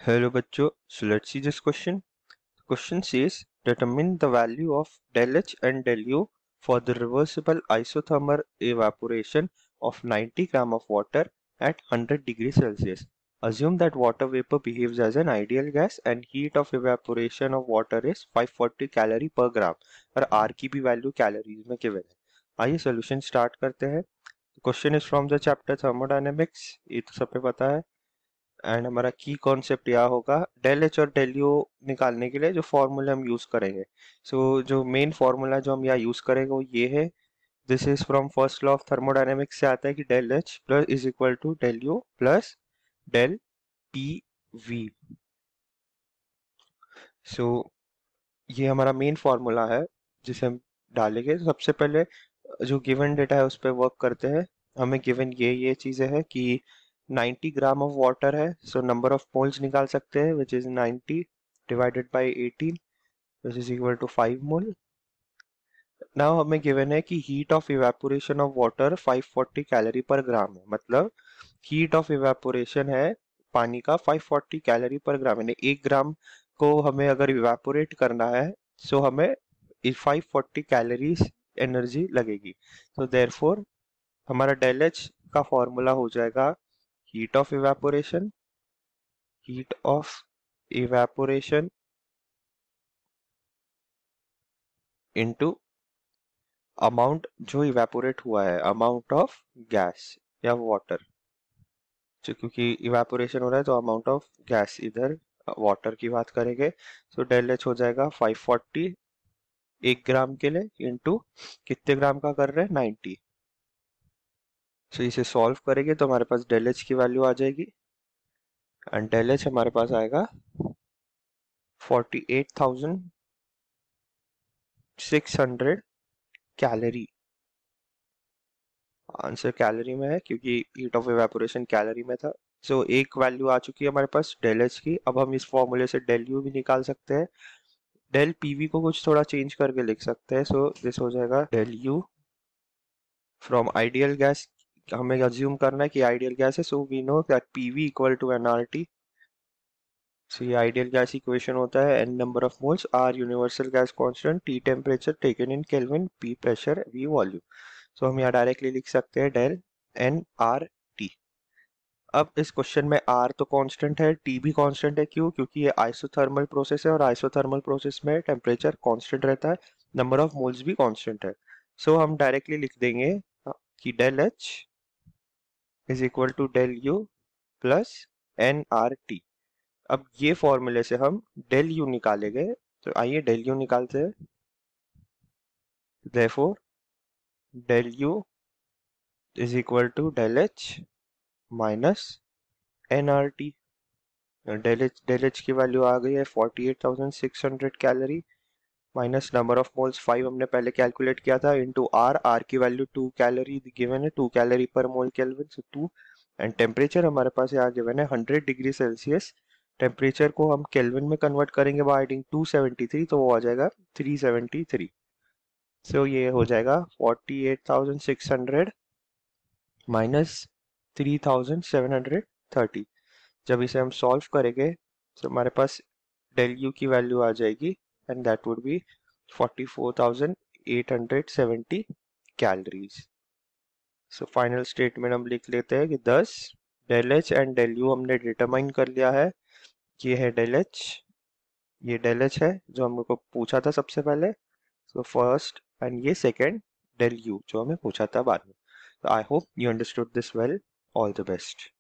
Hello bachcho, so let's see this question. The question says determine the value of del H and del U for the reversible isothermal evaporation of 90 gram of water at 100 degrees Celsius. Assume that water vapor behaves as an ideal gas and heat of evaporation of water is 540 calorie per gram और R की भी value calories में given है। आइए solution start करते हैं। Question is from the chapter thermodynamics, ये तो सब पे पता है। एंड हमारा की कॉन्सेप्ट यह होगा डेल एच और डेल यू निकालने के लिए जो फॉर्मूला हम यूज करेंगे। जो मेन फॉर्मूला जो हम यहाँ यूज करेंगे वो ये है। This is from first law of thermodynamics से आता है कि del H plus is equal to del U plus del P V. So ये हमारा मेन फॉर्मूला है जिसे हम डालेंगे। तो सबसे पहले जो गिवन डेटा है उस पर वर्क करते हैं। हमें गिवन ये चीजें है कि 90 ग्राम ऑफ वाटर है, सो नंबर ऑफ मोल्स निकाल सकते हैं which is 90 divided by 18 which is equal to 5 mole. Now हमें गिवन है कि heat of evaporation of water 540 calorie per gram है, मतलब हीट ऑफ इवेपोरेशन है पानी का 540 कैलोरी पर ग्राम, यानी 1 ग्राम को हमें अगर इवेपोरेट करना है सो हमें 540 कैलोरीज एनर्जी लगेगी। तो देयरफॉर हमारा डेल एच का फॉर्मूला हो जाएगा heat of evaporation into amount जो इवेपोरेट हुआ है, अमाउंट ऑफ गैस या वाटर। क्योंकि इवेपोरेशन हो रहा है तो अमाउंट ऑफ गैस, इधर वाटर की बात करेंगे। सो डेल एच हो जाएगा 540 1 ग्राम के लिए इंटू कितने ग्राम का कर रहे हैं 90। सो इसे सॉल्व करेंगे तो हमारे पास डेल एच की वैल्यू आ जाएगी एंड डेल एच हमारे पास आएगा 48,600 कैलोरी। आंसर कैलोरी में है क्योंकि हीट ऑफ इवेपोरेशन कैलोरी में था। सो एक वैल्यू आ चुकी है हमारे पास डेल एच की। अब हम इस फॉर्मूले से डेल यू भी निकाल सकते हैं। डेल पीवी को कुछ थोड़ा चेंज करके लिख सकते हैं। सो दिस हो जाएगा del U from ideal gas. हमें अज्यूम करना है कि आइडियल गैस है, so we know that PV equal to NRT. So ये आइडियल गैस इक्वेशन होता है N number of moles, R universal gas constant, T temperature taken in kelvin, P pressure, V volume. So हम यहाँ directly लिख सकते हैं del N R T. अब इस क्वेश्चन में आर तो कांस्टेंट है, टी भी कांस्टेंट है। क्यों? क्योंकि ये आइसोथर्मल प्रोसेस है और आइसोथर्मल प्रोसेस में टेम्परेचर कांस्टेंट रहता है, नंबर ऑफ मोल्स भी कांस्टेंट है। सो हम डायरेक्टली लिख देंगे कि del H is equal to del U plus N R T. अब ये फॉर्मूले से हम डेल यू निकालेंगे, तो आइए डेल यू निकालते हैं। Therefore del U is equal to del H minus n R T. Del H की वैल्यू आ गई है 48,600 calorie minus number of moles 5 हमने पहले कैलकुलेट किया था इनटू आर की वैल्यू 2 कैलोरी गिवन है, 2 calorie per mole kelvin, so 2। And temperature हमारे पास यहाँ गिवन है 100 डिग्री सेल्सियस। टेम्परेचर को हम केल्विन में कन्वर्ट करेंगे बाय एडिंग 273, तो वो आ जाएगा 373। सो ये हो जाएगा 48,600 माइनस 3,730। जब इसे हम सॉल्व करेंगे तो हमारे पास डेल यू की वैल्यू आ जाएगी and that would be 44,870 calories. So final statement हम लिख लेते हैं कि 10 del H and del U हमने डिटरमाइन कर लिया है। ये है डेल एच, ये डेल एच है जो हमको पूछा था सबसे पहले, सो फर्स्ट, एंड ये सेकेंड डेल यू जो हमें पूछा था बाद में। So I hope you understood this well. All the best.